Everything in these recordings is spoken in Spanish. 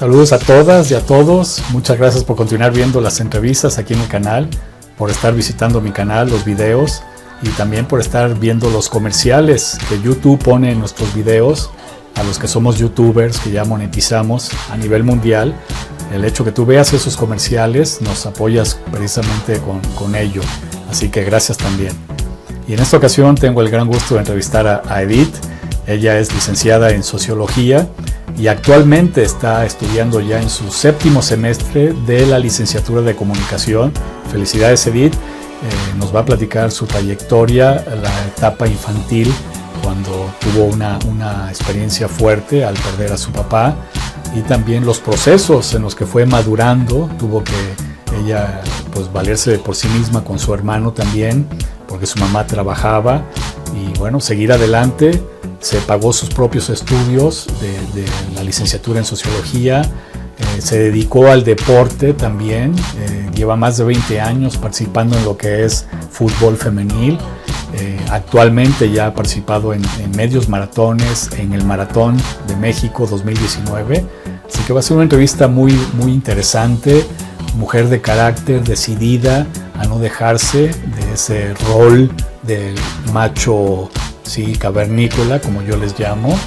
Saludos a todas y a todos. Muchas gracias por continuar viendo las entrevistas aquí en el canal, por estar visitando mi canal, los videos y también por estar viendo los comerciales que YouTube pone en nuestros videos. A los que somos youtubers, que ya monetizamos a nivel mundial, el hecho que tú veas esos comerciales nos apoyas precisamente con ello. Así que gracias también. Y en esta ocasión tengo el gran gusto de entrevistar a Edith. Ella es licenciada en Sociología y actualmente está estudiando ya en su 7º semestre de la licenciatura de Comunicación. Felicidades, Edith. Nos va a platicar su trayectoria, la etapa infantil, cuando tuvo una experiencia fuerte al perder a su papá, y también los procesos en los que fue madurando. Tuvo que ella pues valerse por sí misma con su hermano también, porque su mamá trabajaba, y bueno, seguir adelante. Se pagó sus propios estudios de la licenciatura en Sociología, se dedicó al deporte también, lleva más de 20 años participando en lo que es fútbol femenil. Actualmente ya ha participado en medios maratones, en el Maratón de México 2019, así que va a ser una entrevista muy interesante. Mujer de carácter, decidida a no dejarse de ese rol del macho, sí, cavernícola, como yo les llamo,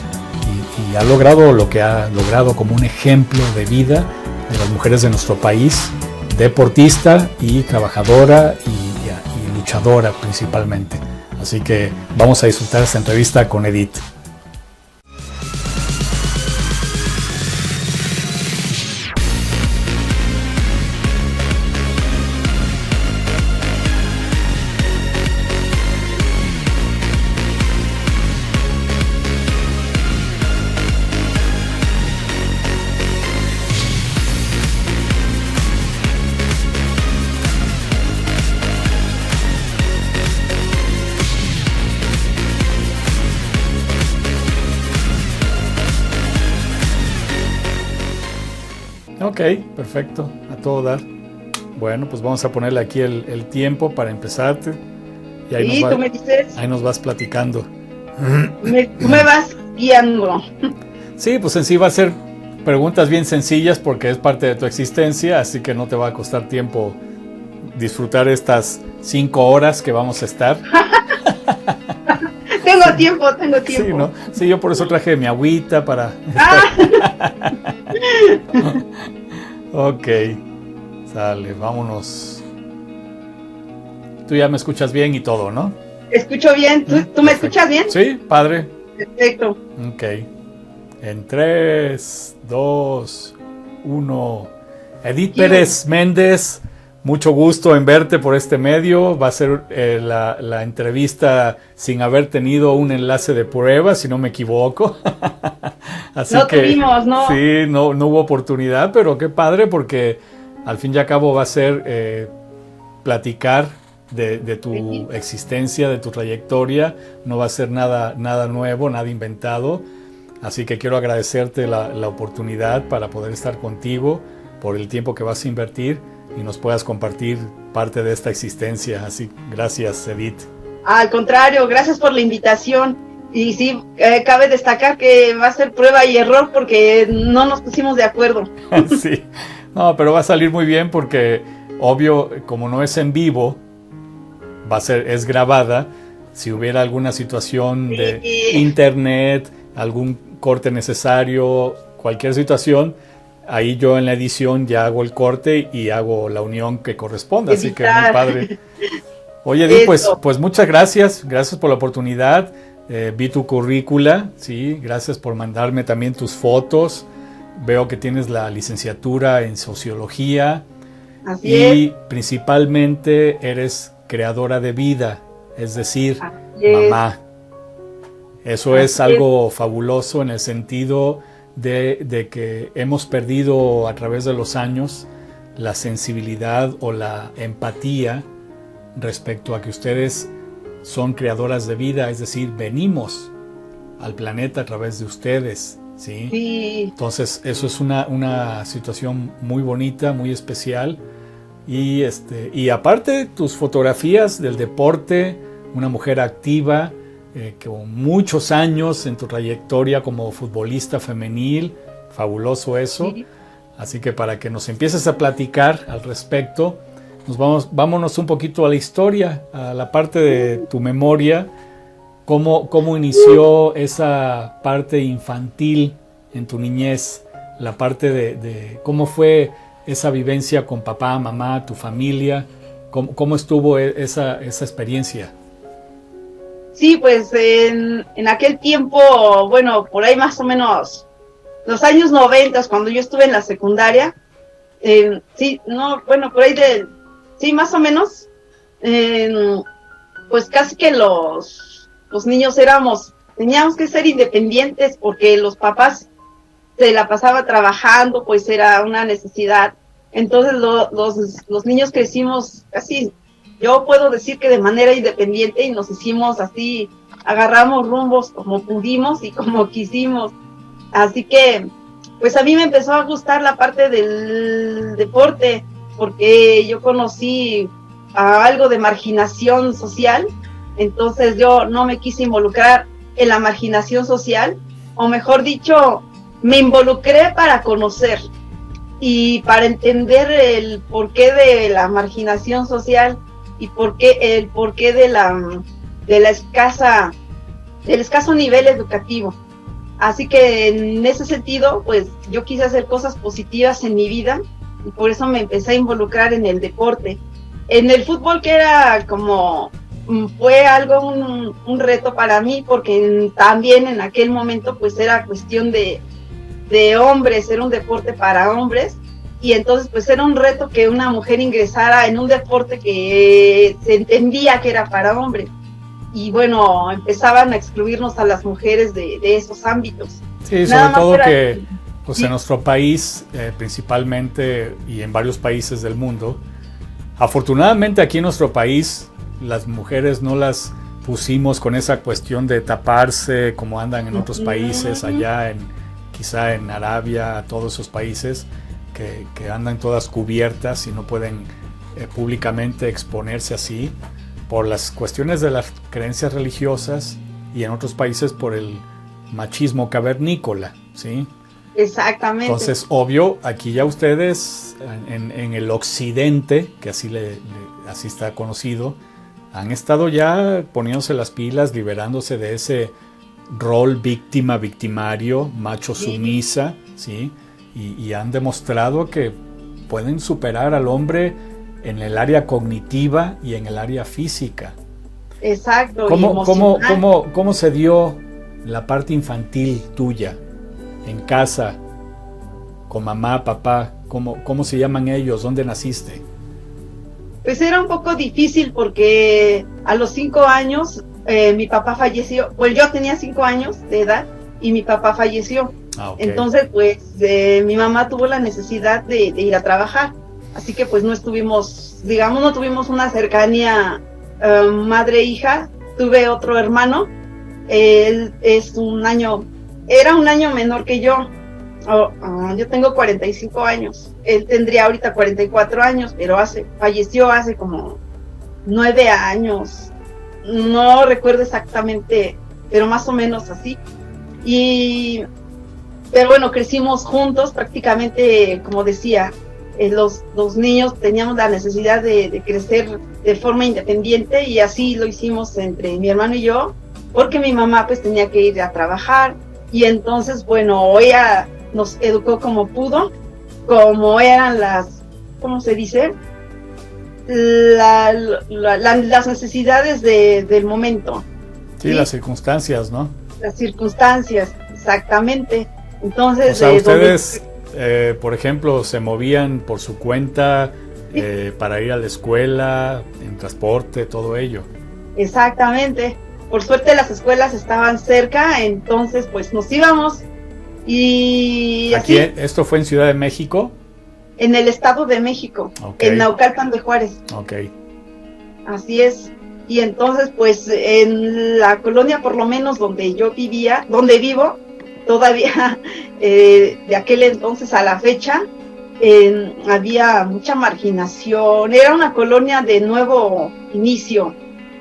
y ha logrado lo que ha logrado como un ejemplo de vida de las mujeres de nuestro país, deportista y trabajadora y luchadora principalmente. Así que vamos a disfrutar esta entrevista con Edith. Ok, perfecto, a todo dar. Bueno, pues vamos a ponerle aquí el tiempo para empezarte. Y ahí, sí, tú me dices. Ahí nos vas platicando. Tú me vas guiando. Sí, pues en sí va a ser preguntas bien sencillas porque es parte de tu existencia, así que no te va a costar tiempo disfrutar estas 5 horas que vamos a estar. Tengo tiempo. Sí, ¿no? Sí, yo por eso traje mi agüita para... Ok, sale, vámonos. Tú ya me escuchas bien y todo, ¿no? Escucho bien, ¿tú me escuchas bien? Sí, padre. Perfecto. Ok, en 3, 2, 1. Edith Pérez Méndez, mucho gusto en verte por este medio. Va a ser la entrevista sin haber tenido un enlace de prueba, si no me equivoco. Así no que, tuvimos, ¿no? Sí, no hubo oportunidad, pero qué padre, porque al fin y al cabo va a ser platicar de tu existencia, de tu trayectoria. No va a ser nada nuevo, nada inventado. Así que quiero agradecerte la oportunidad para poder estar contigo, por el tiempo que vas a invertir y nos puedas compartir parte de esta existencia. Así, gracias, Edith. Al contrario, gracias por la invitación. Y sí, cabe destacar que va a ser prueba y error porque no nos pusimos de acuerdo. Sí, no, pero va a salir muy bien porque, obvio, como no es en vivo, es grabada. Si hubiera alguna situación de internet, algún corte necesario, cualquier situación, ahí yo en la edición ya hago el corte y hago la unión que corresponda. Así que muy padre. Oye, Edith, pues muchas gracias por la oportunidad. Vi tu currícula, sí, gracias por mandarme también tus fotos. Veo que tienes la licenciatura en Sociología. Así es. Principalmente eres creadora de vida, es decir, mamá. Eso es algo fabuloso en el sentido de que hemos perdido a través de los años la sensibilidad o la empatía respecto a que ustedes son creadoras de vida, es decir, venimos al planeta a través de ustedes, ¿sí? Sí. Entonces eso es una situación muy bonita, muy especial, y aparte tus fotografías del deporte, una mujer activa, con muchos años en tu trayectoria como futbolista femenil, fabuloso eso. Sí. Así que para que nos empieces a platicar al respecto, vámonos un poquito a la historia, a la parte de tu memoria, cómo inició esa parte infantil en tu niñez, la parte de cómo fue esa vivencia con papá, mamá, tu familia, cómo estuvo esa experiencia. Sí, pues en aquel tiempo, bueno, por ahí más o menos los años 90, cuando yo estuve en la secundaria, sí, no, bueno, por ahí sí, más o menos, pues casi que los niños teníamos que ser independientes porque los papás se la pasaba trabajando, pues era una necesidad. Entonces los niños crecimos casi, yo puedo decir que de manera independiente, y nos hicimos así, agarramos rumbos como pudimos y como quisimos. Así que, pues a mí me empezó a gustar la parte del deporte, porque yo conocí algo de marginación social, entonces yo no me quise involucrar en la marginación social, o mejor dicho, me involucré para conocer y para entender el porqué de la marginación social y el porqué del escaso nivel educativo. Así que en ese sentido, pues yo quise hacer cosas positivas en mi vida y por eso me empecé a involucrar en el deporte. En el fútbol, que era fue algo, un reto para mí, porque también en aquel momento pues era cuestión de hombres, era un deporte para hombres, y entonces pues era un reto que una mujer ingresara en un deporte que se entendía que era para hombres. Y bueno, empezaban a excluirnos a las mujeres de esos ámbitos. Sí, sobre todo que pues sí, en nuestro país, principalmente, y en varios países del mundo, afortunadamente aquí en nuestro país, las mujeres no las pusimos con esa cuestión de taparse como andan en otros países, allá quizá en Arabia, todos esos países que andan todas cubiertas y no pueden públicamente exponerse así, por las cuestiones de las creencias religiosas, y en otros países por el machismo cavernícola, ¿sí? Exactamente. Entonces, obvio, aquí ya ustedes en el occidente, que así está conocido, han estado ya poniéndose las pilas, liberándose de ese rol victimario, macho sumisa, ¿sí? Y han demostrado que pueden superar al hombre en el área cognitiva y en el área física. Exacto. ¿Cómo se dio la parte infantil tuya en casa, con mamá, papá? ¿Cómo se llaman ellos? ¿Dónde naciste? Pues era un poco difícil porque a los 5 años mi papá falleció. Pues yo tenía 5 años de edad y mi papá falleció. Okay. Entonces pues mi mamá tuvo la necesidad de ir a trabajar. Así que pues no tuvimos una cercanía madre-hija. Tuve otro hermano, él era un año menor que yo. Yo tengo 45 años, él tendría ahorita 44 años, pero falleció hace como 9 años, no recuerdo exactamente, pero más o menos así. Pero bueno, crecimos juntos prácticamente, como decía, los niños teníamos la necesidad de crecer de forma independiente, y así lo hicimos entre mi hermano y yo, porque mi mamá pues tenía que ir a trabajar, y entonces bueno, ella nos educó como pudo, como eran ¿cómo se dice? Las necesidades del momento. Sí, las circunstancias, ¿no? Las circunstancias, exactamente. Entonces, o sea, ustedes, por ejemplo, se movían por su cuenta para ir a la escuela, en transporte, todo ello. Exactamente. Por suerte las escuelas estaban cerca, entonces pues nos íbamos. Y aquí, así, ¿esto fue en Ciudad de México? En el Estado de México, okay. En Naucalpan de Juárez. Okay. Así es. Y entonces, pues, en la colonia, por lo menos donde vivo, todavía de aquel entonces a la fecha, había mucha marginación. Era una colonia de nuevo inicio.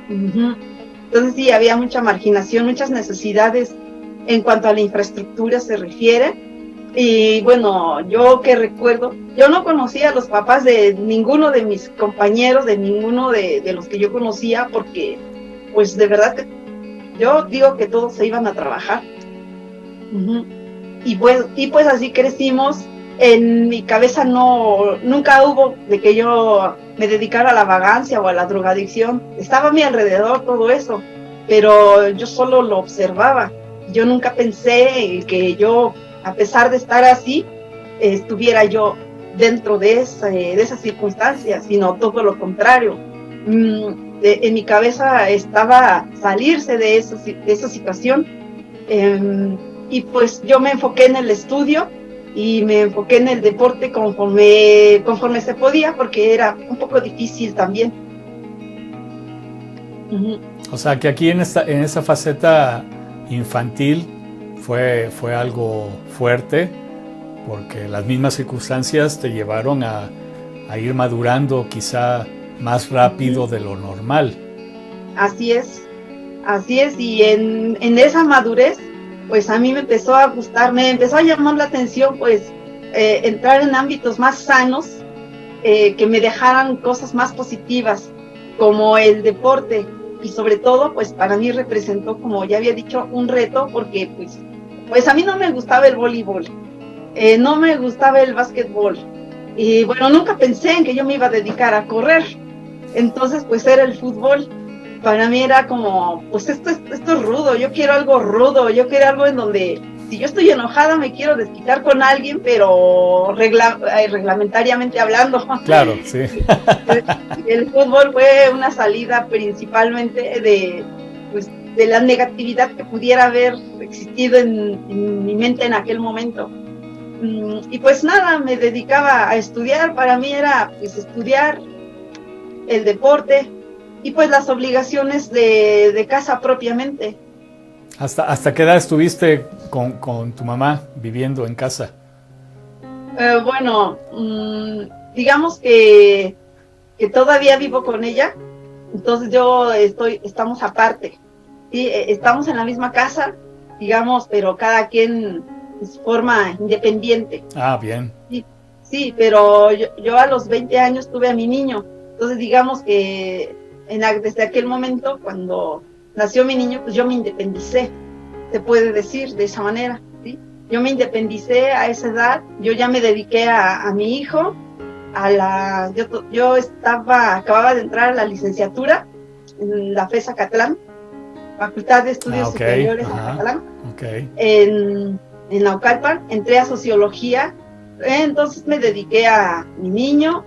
Entonces sí, había mucha marginación, muchas necesidades en cuanto a la infraestructura se refiere. Y bueno, yo que recuerdo, yo no conocía a los papás de ninguno de mis compañeros, de ninguno de los que yo conocía, porque pues de verdad que yo digo que todos se iban a trabajar. Uh-huh. Y pues así crecimos. En mi cabeza nunca hubo de que yo me dedicara a la vagancia o a la drogadicción. Estaba a mi alrededor todo eso, pero yo solo lo observaba. Yo nunca pensé que yo, a pesar de estar así, estuviera yo dentro de esas circunstancias, sino todo lo contrario. En mi cabeza estaba salirse de esa situación, y pues yo me enfoqué en el estudio y me enfoqué en el deporte conforme se podía, porque era un poco difícil también. Uh-huh. O sea que aquí en esa faceta infantil fue algo fuerte, porque las mismas circunstancias te llevaron a ir madurando quizá más rápido de lo normal. Así es, y en esa madurez, pues a mí me empezó a gustar, me empezó a llamar la atención, pues entrar en ámbitos más sanos, que me dejaran cosas más positivas, como el deporte, y sobre todo, pues para mí representó, como ya había dicho, un reto, porque pues a mí no me gustaba el voleibol, no me gustaba el básquetbol, y bueno, nunca pensé en que yo me iba a dedicar a correr. Entonces pues era el fútbol. Para mí era como, pues esto es rudo, yo quiero algo rudo, yo quiero algo en donde, si yo estoy enojada, me quiero desquitar con alguien, pero reglamentariamente hablando. Claro, sí. El fútbol fue una salida principalmente de la negatividad que pudiera haber existido en mi mente en aquel momento. Y pues nada, me dedicaba a estudiar. Para mí era pues estudiar, el deporte y pues las obligaciones de casa propiamente. ¿Hasta qué edad estuviste con tu mamá viviendo en casa? Bueno, digamos que todavía vivo con ella, entonces estamos aparte, ¿sí? Estamos en la misma casa, digamos, pero cada quien de forma independiente. Ah, bien. Sí, pero yo a los 20 años tuve a mi niño. Entonces digamos que desde aquel momento, cuando nació mi niño, pues yo me independicé, se puede decir de esa manera, ¿sí? Yo me independicé a esa edad, yo ya me dediqué a mi hijo, yo acababa de entrar a la licenciatura en la FES Acatlán, Facultad de Estudios Superiores de Acatlán, en Naucalpan. Entré a Sociología, entonces me dediqué a mi niño,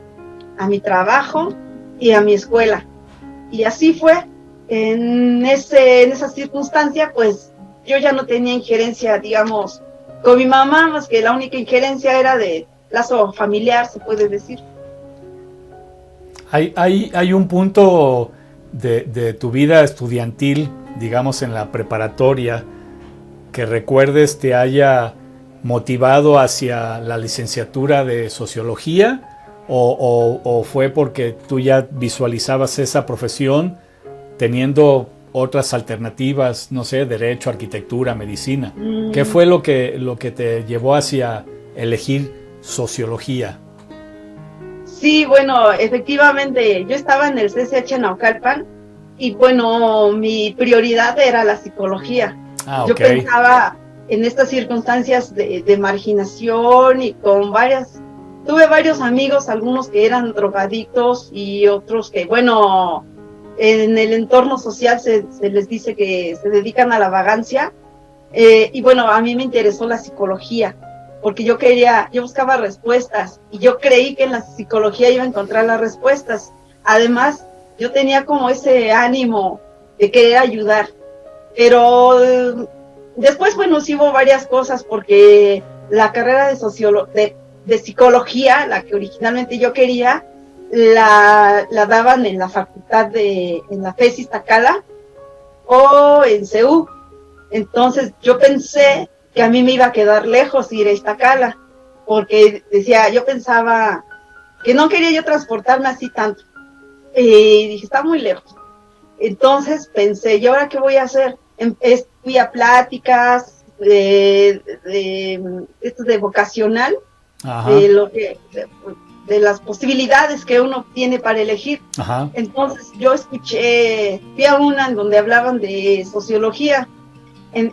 a mi trabajo y a mi escuela. Y así fue. En esa circunstancia, pues yo ya no tenía injerencia, digamos, con mi mamá, más que la única injerencia era de lazo familiar, se puede decir. Hay un punto de tu vida estudiantil, digamos en la preparatoria, que recuerdes te haya motivado hacia la licenciatura de Sociología, o fue porque tú ya visualizabas esa profesión teniendo otras alternativas, no sé, derecho, arquitectura, medicina? ¿Qué fue lo que te llevó hacia elegir Sociología? Sí, bueno, efectivamente, yo estaba en el CCH Naucalpan y bueno, mi prioridad era la psicología. Yo pensaba en estas circunstancias de marginación y tuve varios amigos, algunos que eran drogadictos y otros que, bueno, en el entorno social se les dice que se dedican a la vagancia, y bueno, a mí me interesó la psicología, porque yo buscaba respuestas y yo creí que en la psicología iba a encontrar las respuestas. Además, yo tenía como ese ánimo de querer ayudar, pero después, bueno, sí hubo varias cosas, porque la carrera de psicología, la que originalmente yo quería, la daban en la facultad en la FES Iztacala o en CEU. Entonces yo pensé que a mí me iba a quedar lejos ir a Iztacala, porque yo pensaba que no quería yo transportarme así tanto, y dije, está muy lejos. Entonces pensé, ¿y ahora qué voy a hacer? Fui a pláticas, esto de vocacional, Ajá. de las posibilidades que uno tiene para elegir. Ajá. Entonces yo fui a una en donde hablaban de sociología,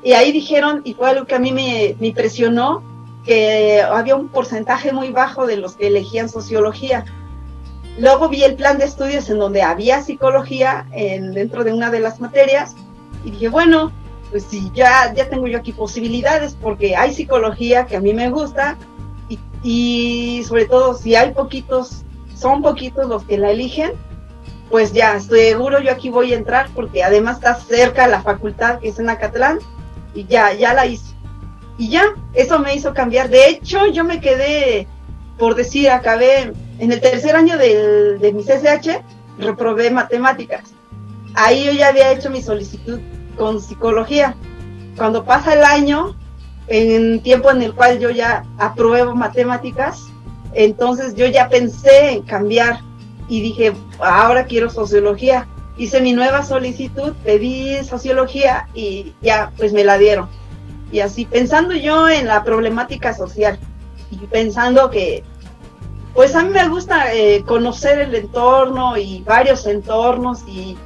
y ahí dijeron, y fue algo que a mí me impresionó, que había un porcentaje muy bajo de los que elegían sociología. Luego vi el plan de estudios en donde había psicología dentro de una de las materias, y dije, bueno, pues sí, ya tengo yo aquí posibilidades, porque hay psicología que a mí me gusta, y sobre todo si son poquitos los que la eligen, pues ya, seguro yo aquí voy a entrar, porque además está cerca la facultad, que es en Acatlán, y ya la hice. Y ya, eso me hizo cambiar. De hecho, yo me quedé, por decir, acabé en el tercer año de mi CCH, reprobé matemáticas. Ahí yo ya había hecho mi solicitud con psicología. Cuando pasa el año, en tiempo en el cual yo ya apruebo matemáticas, entonces yo ya pensé en cambiar y dije, ahora quiero sociología. Hice mi nueva solicitud, pedí sociología y ya pues me la dieron. Y así, pensando yo en la problemática social y pensando que pues a mí me gusta conocer el entorno y varios entornos y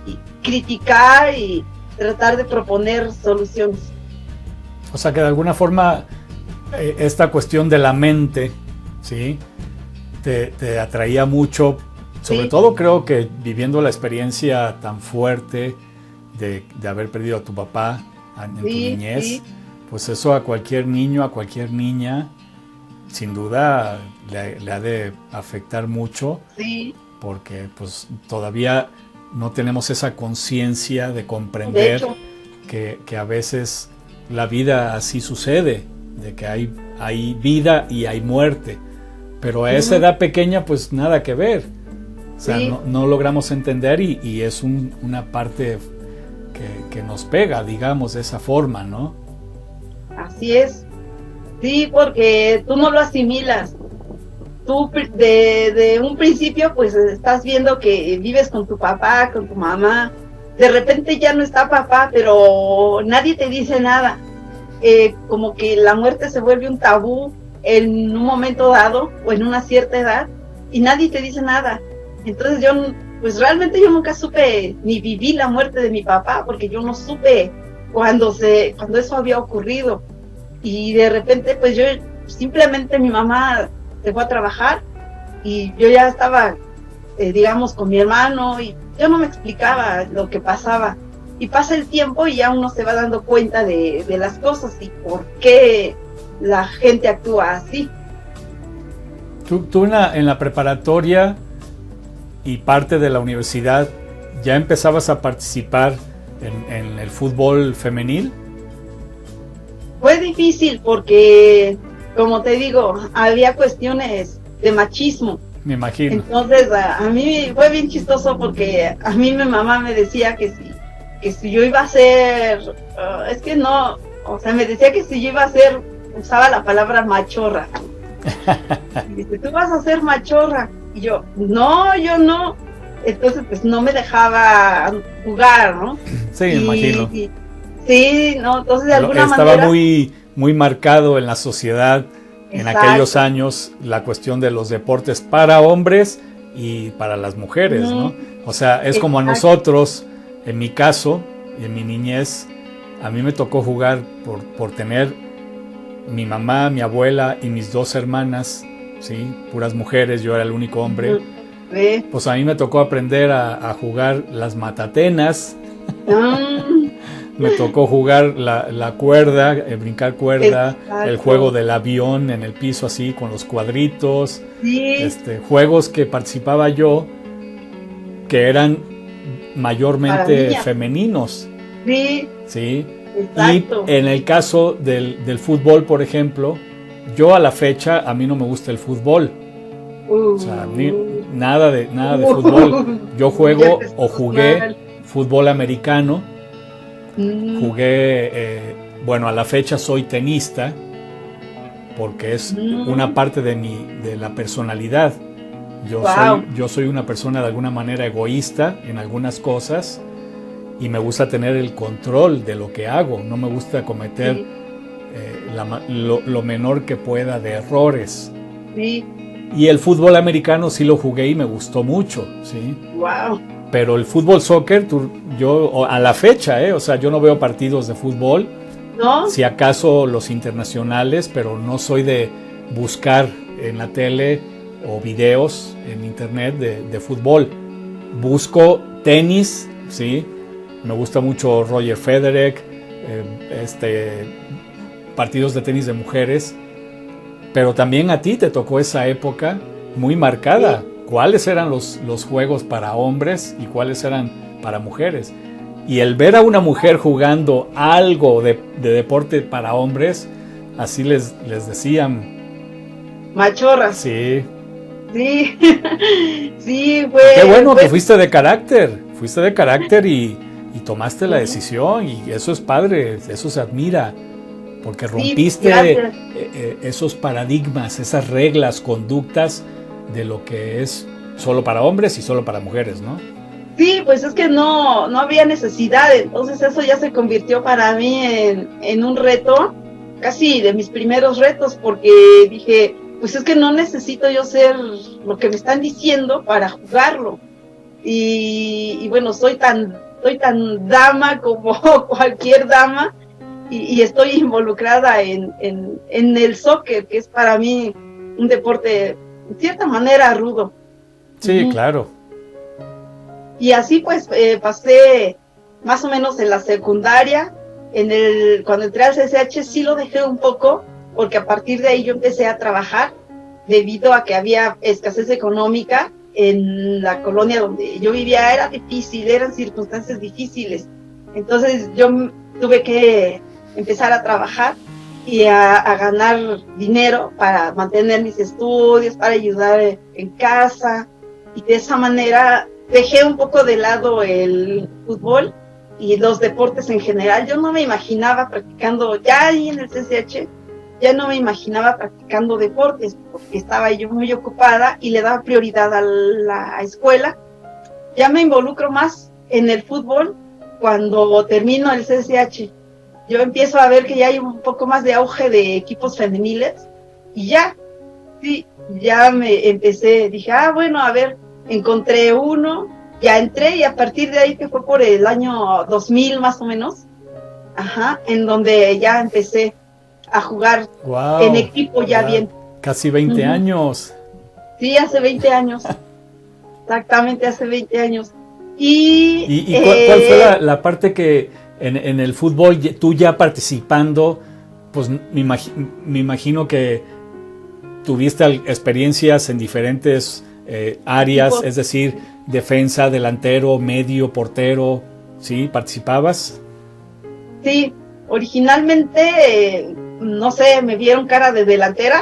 criticar y tratar de proponer soluciones. O sea que de alguna forma esta cuestión de la mente, ¿sí? Te atraía mucho, sobre Sí. todo creo que viviendo la experiencia tan fuerte de haber perdido a tu papá en tu niñez, Sí. pues eso a cualquier niño, a cualquier niña, sin duda le ha de afectar mucho, Sí. porque pues todavía no tenemos esa conciencia de De comprender hecho, que a veces la vida así sucede, de que hay vida y hay muerte, pero a esa edad pequeña pues nada que ver, o sea, sí. no logramos entender y es una parte que nos pega, digamos, de esa forma, ¿no? Así es. Sí, porque tú no lo asimilas. Tú de un principio pues estás viendo que vives con tu papá, con tu mamá. De repente ya no está papá, pero nadie te dice nada. Como que la muerte se vuelve un tabú en un momento dado o en una cierta edad y nadie te dice nada. Entonces pues realmente yo nunca supe ni viví la muerte de mi papá, porque yo no supe cuando eso había ocurrido. Y de repente pues yo simplemente, mi mamá se fue a trabajar y yo ya estaba digamos con mi hermano, y yo no me explicaba lo que pasaba, y pasa el tiempo y ya uno se va dando cuenta de las cosas y por qué la gente actúa así. Tú en la preparatoria y parte de la universidad ya empezabas a participar en el fútbol femenil. Fue difícil porque, como te digo, había cuestiones de machismo. Me imagino. Entonces a mí fue bien chistoso, porque a mí mi mamá me decía que si yo iba a ser, es que no, o sea, me decía que si yo iba a ser, usaba la palabra machorra. Y dice, tú vas a ser machorra. Y yo no. Entonces pues no me dejaba jugar, ¿no? Sí, me imagino. Sí, no, entonces de Pero alguna estaba manera... muy marcado en la sociedad. En Exacto. aquellos años la cuestión de los deportes para hombres y para las mujeres, ¿no? O sea, es como a nosotros, en mi caso, en mi niñez, a mí me tocó jugar por tener mi mamá, mi abuela y mis dos hermanas, ¿sí? Puras mujeres, yo era el único hombre. Sí. Pues a mí me tocó aprender a jugar las matatenas. Me tocó jugar la cuerda, brincar cuerda. Exacto. El juego del avión en el piso así con los cuadritos. Sí. Juegos que participaba yo que eran mayormente femeninos. Sí. Sí. Exacto. Y en el caso del fútbol, por ejemplo, yo a la fecha a mí no me gusta el fútbol. O sea, nada de fútbol. Yo juego o jugué fútbol americano. Jugué, bueno, a la fecha soy tenista, porque es una parte de la personalidad. Yo soy una persona de alguna manera egoísta en algunas cosas y me gusta tener el control de lo que hago. No me gusta cometer lo menor que pueda de errores. Sí. Y el fútbol americano sí lo jugué y me gustó mucho, ¿sí? Wow. Pero el fútbol soccer, yo a la fecha, o sea, yo no veo partidos de fútbol, ¿no? Si acaso los internacionales, pero no soy de buscar en la tele o videos en internet de fútbol. Busco tenis, ¿sí? Me gusta mucho Roger Federer, partidos de tenis de mujeres, pero también a ti te tocó esa época muy marcada. Sí. ¿Cuáles eran los juegos para hombres y cuáles eran para mujeres? Y el ver a una mujer jugando algo de deporte para hombres, así les decían. Machorras. Sí. Sí, sí, fue. Qué bueno que fuiste de carácter y tomaste la decisión, y eso es padre, eso se admira, porque rompiste esos paradigmas, esas reglas, conductas de lo que es solo para hombres y solo para mujeres, ¿no? Sí, pues es que no había necesidad, entonces eso ya se convirtió para mí en un reto, casi de mis primeros retos, porque dije, pues es que no necesito yo ser lo que me están diciendo para jugarlo. Y bueno, soy tan dama como cualquier dama, y estoy involucrada en el soccer, que es para mí un deporte, de cierta manera, rudo. Sí, claro. Y así pues pasé más o menos en la secundaria. Cuando entré al CCH sí lo dejé un poco, porque a partir de ahí yo empecé a trabajar, debido a que había escasez económica en la colonia donde yo vivía. Era difícil, eran circunstancias difíciles. Entonces yo tuve que empezar a trabajar y a ganar dinero para mantener mis estudios, para ayudar en casa, y de esa manera dejé un poco de lado el fútbol y los deportes en general. Yo no me imaginaba practicando, ya ahí en el CCH, ya no me imaginaba practicando deportes, porque estaba yo muy ocupada y le daba prioridad a la escuela. Ya me involucro más en el fútbol cuando termino el CCH. Yo empiezo a ver que ya hay un poco más de auge de equipos femeniles, y ya me empecé, dije, bueno, a ver, encontré uno, ya entré, y a partir de ahí, que fue por el año 2000 más o menos, en donde ya empecé a jugar en equipo ya bien. Casi 20 años. Sí, hace 20 años. Exactamente, hace 20 años. ¿Y cuál fue la parte que en el fútbol, tú ya participando, pues me imagino que tuviste experiencias en diferentes áreas, es decir, defensa, delantero, medio, portero, ¿sí? ¿Participabas? Sí, originalmente, no sé, me vieron cara de delantera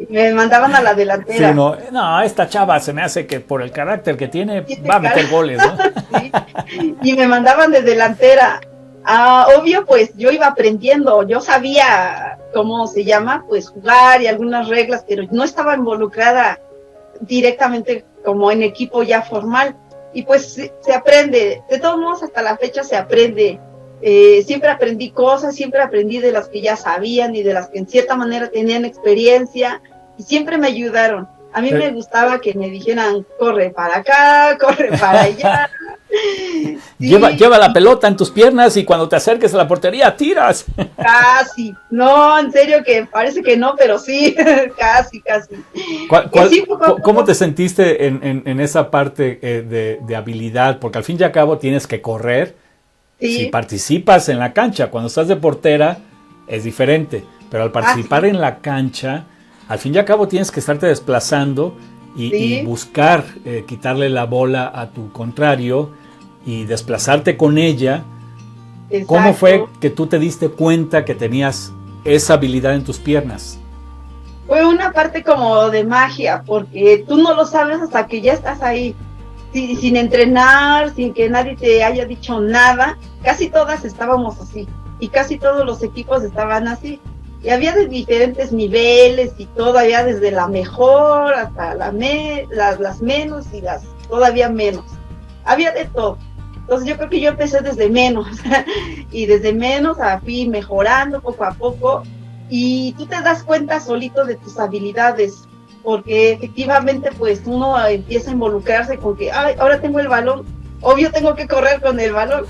y me mandaban a la delantera. Sí, no, esta chava se me hace que por el carácter que tiene va a meter goles, ¿no? Sí, y me mandaban de delantera. Obvio, pues yo iba aprendiendo, yo sabía cómo se llama, pues jugar y algunas reglas, pero no estaba involucrada directamente como en equipo ya formal. Y pues se aprende, de todos modos hasta la fecha se aprende. Siempre aprendí cosas, siempre aprendí de las que ya sabían y de las que en cierta manera tenían experiencia, y siempre me ayudaron. A mí me gustaba que me dijeran, corre para acá, corre para allá. Sí. Lleva la pelota en tus piernas y cuando te acerques a la portería tiras. Casi, no, en serio que parece que no, pero sí, casi. ¿Cómo te sentiste en esa parte de habilidad? Porque al fin y al cabo tienes que correr. Sí. Si participas en la cancha, cuando estás de portera es diferente, pero al participar en la cancha, al fin y al cabo tienes que estarte desplazando y buscar quitarle la bola a tu contrario y desplazarte con ella. Exacto. ¿Cómo fue que tú te diste cuenta que tenías esa habilidad en tus piernas? Fue una parte como de magia, porque tú no lo sabes hasta que ya estás ahí. Sin entrenar, sin que nadie te haya dicho nada. Casi todas estábamos así, y casi todos los equipos estaban así, y había de diferentes niveles y todo, había desde la mejor hasta las menos y las todavía menos, había de todo. Entonces yo creo que yo empecé desde menos y desde menos fui mejorando poco a poco y tú te das cuenta solito de tus habilidades, porque efectivamente pues uno empieza a involucrarse con que, ay, ahora tengo el balón, obvio tengo que correr con el balón.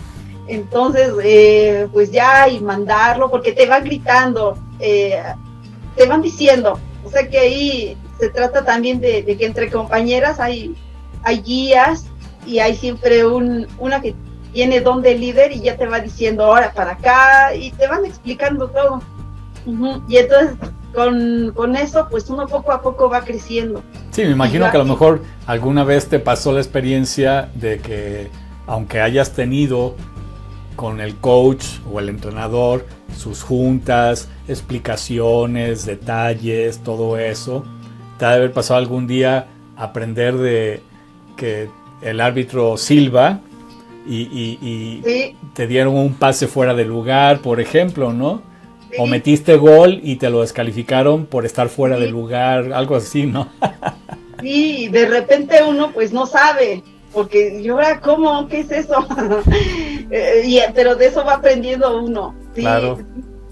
Entonces, pues ya, y mandarlo, porque te van gritando, te van diciendo, o sea que ahí se trata también de que entre compañeras hay guías y hay siempre una que tiene don de líder y ya te va diciendo ahora para acá y te van explicando todo. Y entonces con eso pues uno poco a poco va creciendo. Sí, me imagino que a lo mejor alguna vez te pasó la experiencia de que aunque hayas tenido con el coach o el entrenador sus juntas, explicaciones, detalles, todo eso, te ha de haber pasado algún día aprender de que el árbitro silba y sí, te dieron un pase fuera de lugar, por ejemplo, ¿no? sí. O metiste gol y te lo descalificaron por estar fuera de lugar, algo así, ¿no? Sí, de repente uno pues no sabe, porque yo ahora, ¿cómo? ¿Qué es eso? Pero de eso va aprendiendo uno, ¿sí? Claro.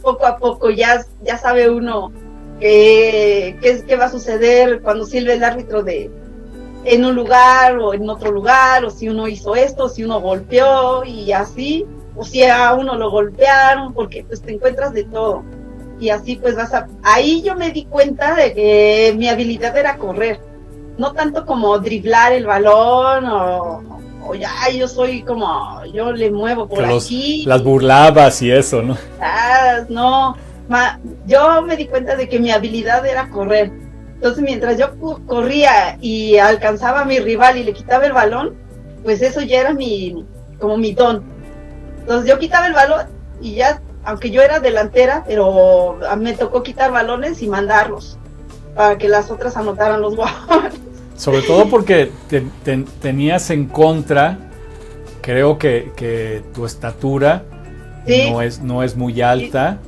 Poco a poco ya sabe uno qué va a suceder cuando silbe el árbitro en un lugar o en otro lugar, o si uno hizo esto, si uno golpeó y así, o si a uno lo golpearon, porque pues te encuentras de todo. Y así pues ahí yo me di cuenta de que mi habilidad era correr, no tanto como driblar el balón o ya yo le muevo por aquí. Las burlabas y eso, ¿no? No, yo me di cuenta de que mi habilidad era correr. Entonces mientras yo corría y alcanzaba a mi rival y le quitaba el balón, pues eso ya era como mi don. Entonces yo quitaba el balón y ya, aunque yo era delantera, pero me tocó quitar balones y mandarlos para que las otras anotaran los goles. Sobre todo porque tenías en contra, creo que tu estatura sí, no es muy alta.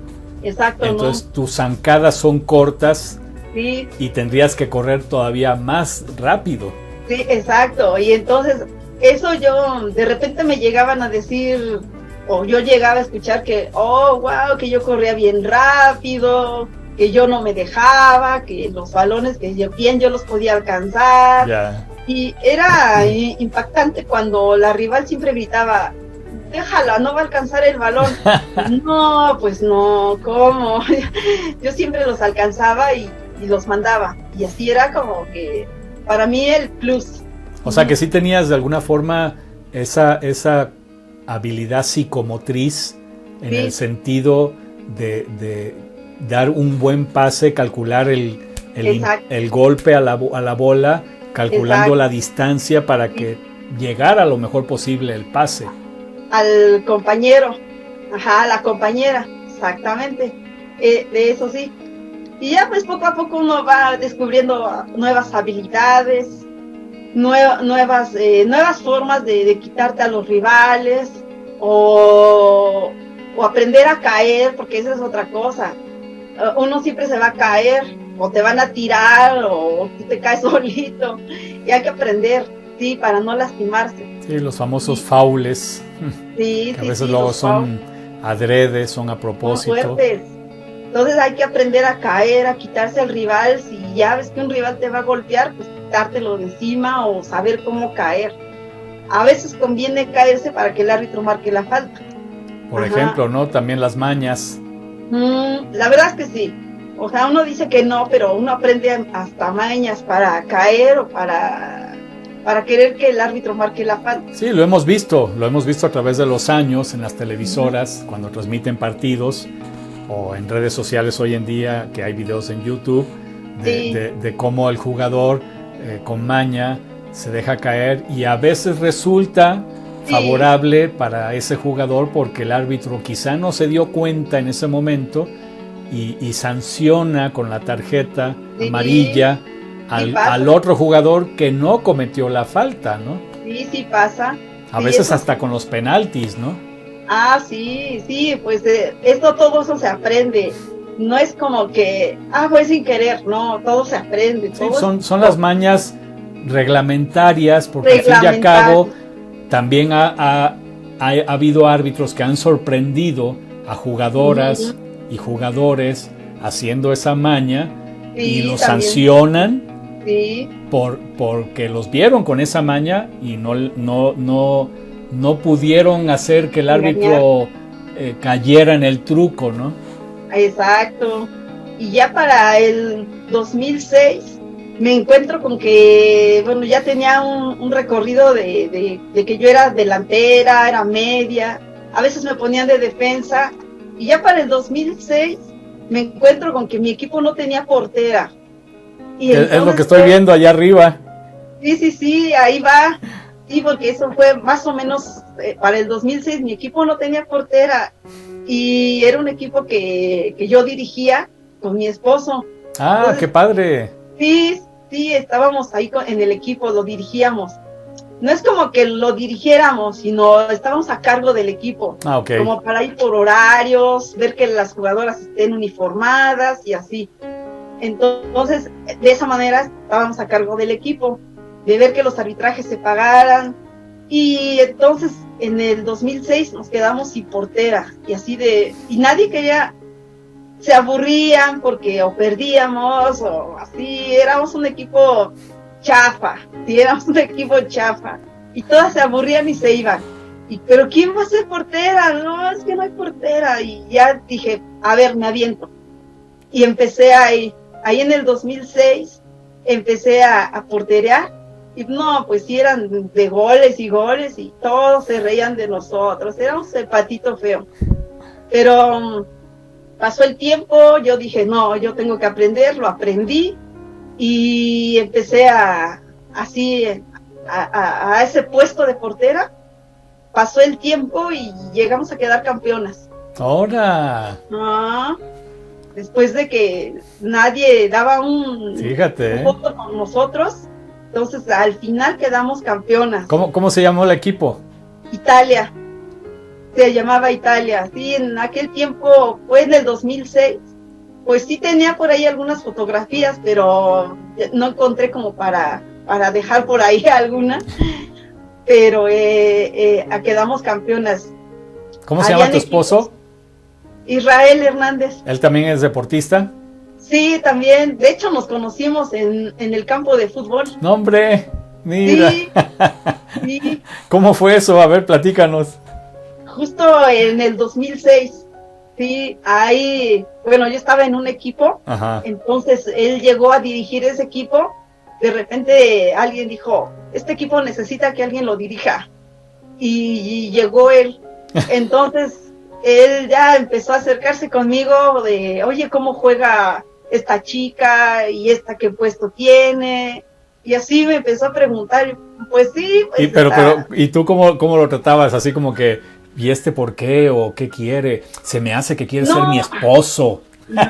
Sí. Exacto. Entonces tus zancadas son cortas. Sí. Y tendrías que correr todavía más rápido. Sí, exacto. Y entonces eso yo, de repente me llegaban a decir, o yo llegaba a escuchar que, oh, wow, que yo corría bien rápido, que yo no me dejaba, que los balones que yo los podía alcanzar. Yeah. Y era impactante cuando la rival siempre gritaba, déjala, no va a alcanzar el balón. No, pues no, ¿cómo? Yo siempre los alcanzaba y los mandaba. Y así era como que para mí el plus. O sea que sí tenías de alguna forma esa habilidad psicomotriz en sí. El sentido de dar un buen pase, calcular el golpe a la bola, calculando exacto. La distancia para que llegara lo mejor posible el pase. Al compañero, a la compañera, exactamente. De eso sí. Y ya pues poco a poco uno va descubriendo nuevas habilidades, nuevas formas de quitarte a los rivales o aprender a caer, porque esa es otra cosa. Uno siempre se va a caer o te van a tirar o tú te caes solito y hay que aprender, sí, para no lastimarse. Sí, los famosos faules, sí, que a veces luego son adrede, son a propósito. Son fuertes. Entonces hay que aprender a caer, a quitarse al rival. Si ya ves que un rival te va a golpear, pues quitártelo de encima o saber cómo caer. A veces conviene caerse para que el árbitro marque la falta. Por ejemplo, ¿no? También las mañas. La verdad es que sí. O sea, uno dice que no, pero uno aprende hasta mañas para caer o para querer que el árbitro marque la falta. Sí, lo hemos visto a través de los años en las televisoras, cuando transmiten partidos, o en redes sociales hoy en día, que hay videos en YouTube, de cómo el jugador con maña se deja caer y a veces resulta favorable para ese jugador porque el árbitro quizá no se dio cuenta en ese momento y sanciona con la tarjeta amarilla al otro jugador que no cometió la falta, ¿no? Sí pasa. A veces hasta con los penaltis, ¿no? Sí, pues todo eso se aprende. No es como que, fue sin querer, no, todo se aprende. Sí, son las mañas reglamentarias, porque al fin y al cabo también ha ha habido árbitros que han sorprendido a jugadoras y jugadores haciendo esa maña, y los también sancionan sí. porque los vieron con esa maña y no pudieron hacer que el árbitro cayera en el truco, ¿no? Exacto. Y ya para el 2006 me encuentro con que, bueno, ya tenía un recorrido de que yo era delantera, era media, a veces me ponían de defensa, y ya para el 2006 me encuentro con que mi equipo no tenía portera. Y entonces, es lo que estoy viendo allá arriba. Sí, ahí va. Sí, porque eso fue más o menos para el 2006, mi equipo no tenía portera, y era un equipo que yo dirigía con mi esposo. Ah, entonces, qué padre. Sí, estábamos ahí en el equipo, lo dirigíamos. No es como que lo dirigiéramos, sino estábamos a cargo del equipo. Ah, ok. Como para ir por horarios, ver que las jugadoras estén uniformadas y así. Entonces, de esa manera estábamos a cargo del equipo, de ver que los arbitrajes se pagaran. Y entonces, en el 2006 nos quedamos sin portera, y nadie quería. Se aburrían porque o perdíamos o así, éramos un equipo chafa, y todas se aburrían y se iban. Pero ¿quién va a ser portera? No, es que no hay portera. Y ya dije, a ver, me aviento. Y empecé ahí en el 2006, empecé a porterear, y no, pues sí, eran de goles y goles, y todos se reían de nosotros, éramos el patito feo. Pero pasó el tiempo, yo dije, no, yo tengo que aprender, lo aprendí, y empecé a ese puesto de portera. Pasó el tiempo y llegamos a quedar campeonas. ¡Ahora! Después de que nadie daba un voto con nosotros, entonces al final quedamos campeonas. ¿Cómo se llamó el equipo? Italia. Se llamaba Italia. Sí, en aquel tiempo, fue en el 2006. Pues sí tenía por ahí algunas fotografías, pero no encontré como para dejar por ahí alguna. Pero quedamos campeonas. ¿Cómo se llama tu esposo? Israel Hernández. ¿Él también es deportista? Sí, también. De hecho, nos conocimos en el campo de fútbol. ¡No, hombre! Mira. Sí. ¿Cómo fue eso? A ver, platícanos. Justo en el 2006, sí, ahí, bueno, yo estaba en un equipo. Ajá. Entonces él llegó a dirigir ese equipo. De repente alguien dijo, este equipo necesita que alguien lo dirija, y llegó él. Entonces él ya empezó a acercarse conmigo de, oye, ¿cómo juega esta chica? ¿Y esta qué puesto tiene? Y así me empezó a preguntar. Pues sí. Pues pero ¿y tú cómo lo tratabas? Así como que, ¿y este por qué? ¿O qué quiere? Se me hace que quiere ser mi esposo. No.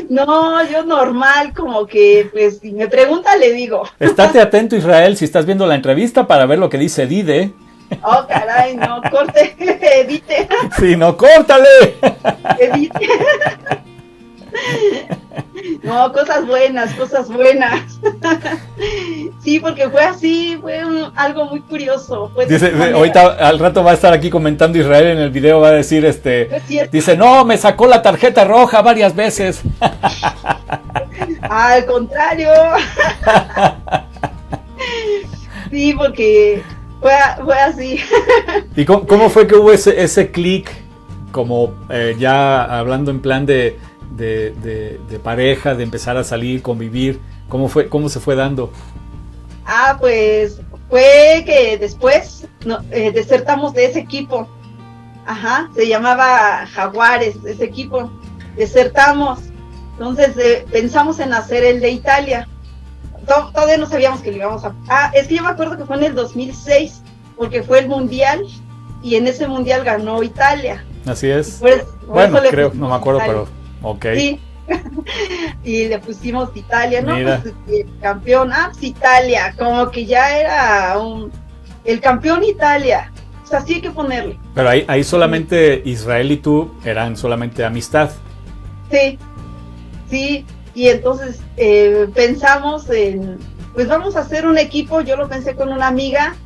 No, yo normal, como que, pues, si me pregunta, le digo. Estate atento, Israel, si estás viendo la entrevista, para ver lo que dice Dide. Oh, caray, no, corte, edite. Sí, no, córtale. Edite. No, cosas buenas. Sí, porque fue así, algo muy curioso. Dice, ahorita al rato va a estar aquí comentando Israel en el video, va a decir, dice, no, me sacó la tarjeta roja varias veces. Al contrario. Sí, porque fue así. ¿Y cómo fue que hubo ese clic, como ya hablando en plan de pareja, de empezar a salir, convivir? ¿Cómo se fue dando? Pues fue que después desertamos de ese equipo. Ajá, se llamaba Jaguares, ese equipo. Desertamos. Entonces pensamos en hacer el de Italia. Todavía no sabíamos que lo íbamos a... es que yo me acuerdo que fue en el 2006, porque fue el Mundial, y en ese Mundial ganó Italia. Así es. Bueno, creo, no me acuerdo, Italia. Pero ok. Sí. Y le pusimos Italia, ¿no? Mira. Pues, el campeón, pues Italia, como que ya era el campeón Italia. O sea, sí hay que ponerle. Pero ahí solamente Israel y tú eran solamente amistad. Sí. Y entonces pensamos en, pues vamos a hacer un equipo. Yo lo pensé con una amiga,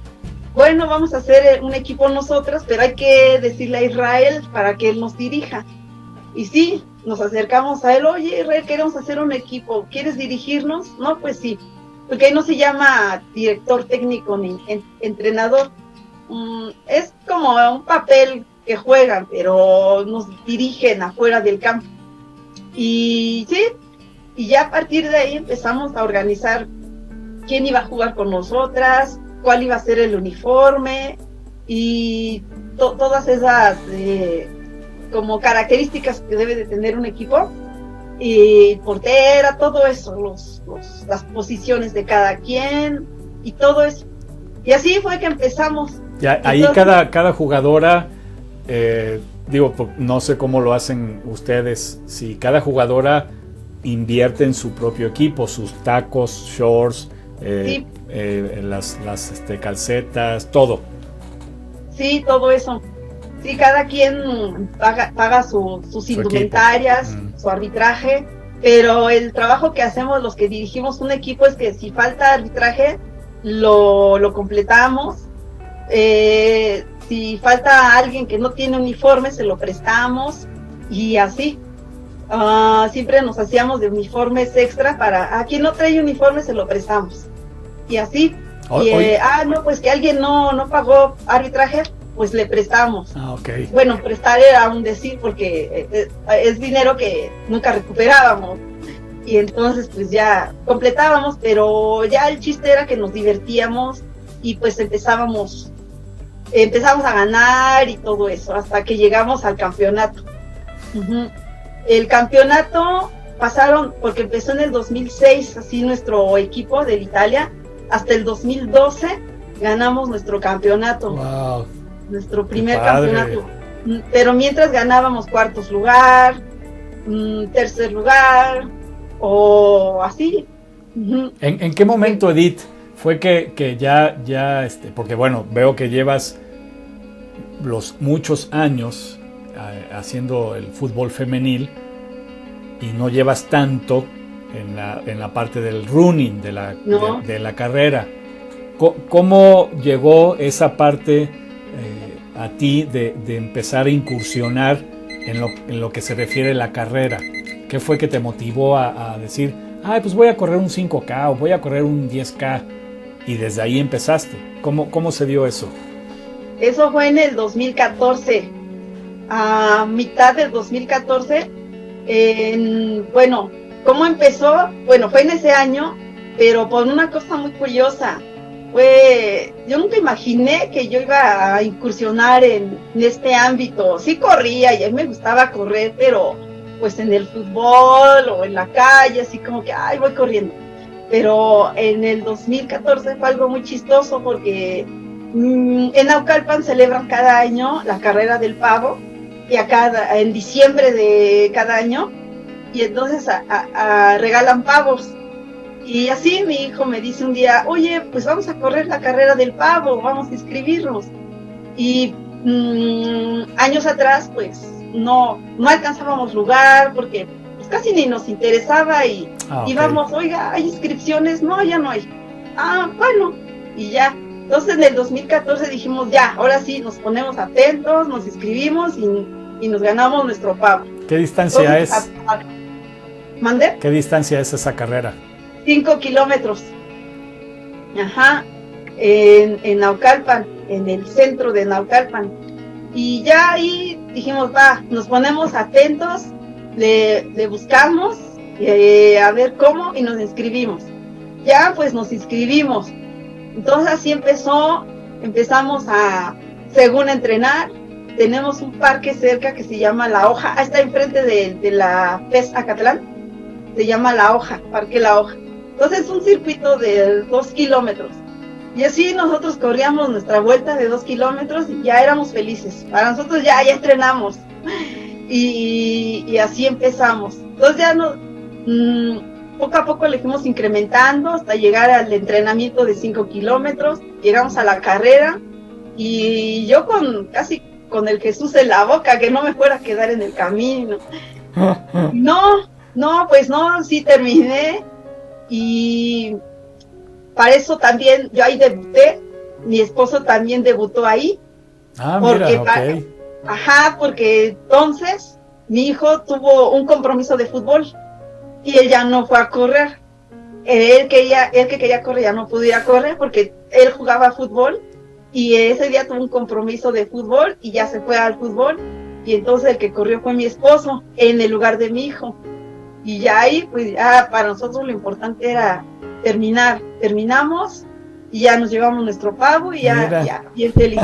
bueno, vamos a hacer un equipo nosotras, pero hay que decirle a Israel para que él nos dirija. Y sí, nos acercamos a él, oye Israel, queremos hacer un equipo, ¿quieres dirigirnos? No, pues sí, porque ahí no se llama director técnico ni entrenador, es como un papel que juegan, pero nos dirigen afuera del campo. Y sí, y ya a partir de ahí empezamos a organizar quién iba a jugar con nosotras, cuál iba a ser el uniforme y todas esas como características que debe de tener un equipo, y portera, todo eso, las posiciones de cada quien y todo eso. Y así fue que empezamos. Ya, ahí cada jugadora, no sé cómo lo hacen ustedes, si cada jugadora invierte en su propio equipo, sus tacos, shorts, sí. las calcetas, todo. Sí, todo eso. Sí, cada quien paga sus indumentarias, su arbitraje, pero el trabajo que hacemos los que dirigimos un equipo es que si falta arbitraje, lo completamos. Si falta alguien que no tiene uniforme, se lo prestamos y así. Siempre nos hacíamos de uniformes extra para a quien no trae uniforme se lo prestamos. Y así. No, pues que alguien no pagó arbitraje, pues le prestamos. Okay. Bueno, prestar era un decir porque es dinero que nunca recuperábamos. Y entonces pues ya completábamos, pero ya el chiste era que nos divertíamos y pues empezamos a ganar y todo eso, hasta que llegamos al campeonato. Uh-huh. El campeonato pasaron, porque empezó en el 2006, así nuestro equipo de Italia, hasta el 2012 ganamos nuestro campeonato. Wow. Nuestro primer campeonato. Pero mientras ganábamos cuartos lugar, tercer lugar, o así. Uh-huh. ¿En qué momento, Edith, fue que ya porque bueno, veo que llevas los muchos años haciendo el fútbol femenil y no llevas tanto en la parte del running, de la carrera? ¿Cómo llegó esa parte a ti de empezar a incursionar en lo que se refiere a la carrera? ¿Qué fue que te motivó a decir, pues voy a correr un 5K o voy a correr un 10K? Y desde ahí empezaste. ¿Cómo se dio eso? Eso fue en el 2014. A mitad del 2014. ¿Cómo empezó? Bueno, fue en ese año, pero por una cosa muy curiosa. Yo nunca imaginé que yo iba a incursionar en este ámbito. Sí corría y a mí me gustaba correr, pero pues en el fútbol o en la calle, así como que, voy corriendo. Pero en el 2014 fue algo muy chistoso porque en Naucalpan celebran cada año la carrera del pavo, y en diciembre de cada año, y entonces regalan pavos. Y así mi hijo me dice un día, oye, pues vamos a correr la carrera del pavo, vamos a inscribirnos. Y años atrás, pues no alcanzábamos lugar porque pues casi ni nos interesaba y íbamos, oiga, ¿hay inscripciones? No, ya no hay. Bueno, y ya. Entonces en el 2014 dijimos, ya, ahora sí, nos ponemos atentos, nos inscribimos y nos ganamos nuestro pavo. ¿Qué distancia es? ¿Mande? ¿Qué distancia es esa carrera? 5 kilómetros. Ajá. En Naucalpan, en el centro de Naucalpan. Y ya ahí dijimos, nos ponemos atentos, le buscamos, a ver cómo, y nos inscribimos. Ya, pues nos inscribimos. Entonces así empezamos a, según entrenar. Tenemos un parque cerca que se llama La Hoja, está enfrente de la PES Acatlán, se llama La Hoja, Parque La Hoja. Entonces es un circuito de 2 kilómetros. Y así nosotros corríamos nuestra vuelta de 2 kilómetros y ya éramos felices. Para nosotros ya entrenamos. Y así empezamos. Entonces ya poco a poco le fuimos incrementando hasta llegar al entrenamiento de 5 kilómetros. Llegamos a la carrera y yo casi con el Jesús en la boca, que no me fuera a quedar en el camino. Pues sí terminé. Y para eso también yo ahí debuté mi esposo también debutó ahí. Ah, porque, mira, ok. Ajá, porque entonces mi hijo tuvo un compromiso de fútbol y él ya no fue a correr. Él que quería correr ya no pudo ir a correr porque él jugaba fútbol y ese día tuvo un compromiso de fútbol y ya se fue al fútbol, y entonces el que corrió fue mi esposo en el lugar de mi hijo. Y ya ahí, pues ya para nosotros lo importante era terminamos y ya nos llevamos nuestro pavo y ya bien feliz.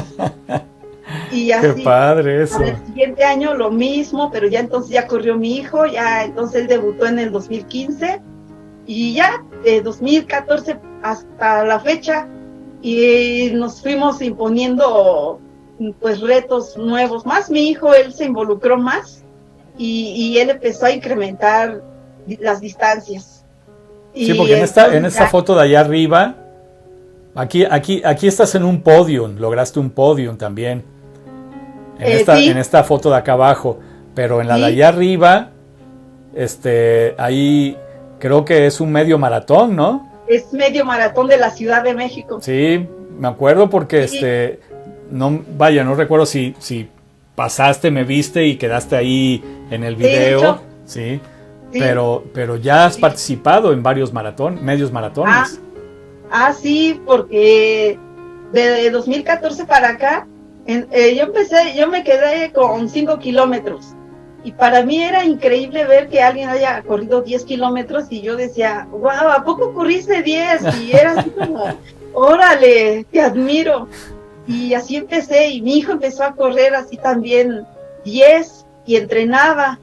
Y así, qué padre eso. el siguiente año lo mismo, pero ya entonces ya corrió mi hijo, ya entonces él debutó en el 2015 y ya de 2014 hasta la fecha, y nos fuimos imponiendo pues retos nuevos. Más mi hijo, él se involucró más y él empezó a incrementar las distancias. Sí, porque en esta foto de allá arriba, aquí estás en un podium, lograste un podium también. Sí. En esta foto de acá abajo, pero en la de allá arriba, ahí creo que es un medio maratón, ¿no? Es medio maratón de la Ciudad de México. Sí, me acuerdo porque sí. No recuerdo si pasaste, me viste y quedaste ahí en el video, sí, pero ya has participado en varios medios maratones. Sí, porque de 2014 para acá, yo me quedé con 5 kilómetros. Y para mí era increíble ver que alguien haya corrido 10 kilómetros y yo decía, wow, ¿a poco corriste 10? Y era así como, órale, te admiro. Y así empecé, y mi hijo empezó a correr así también 10 y entrenaba.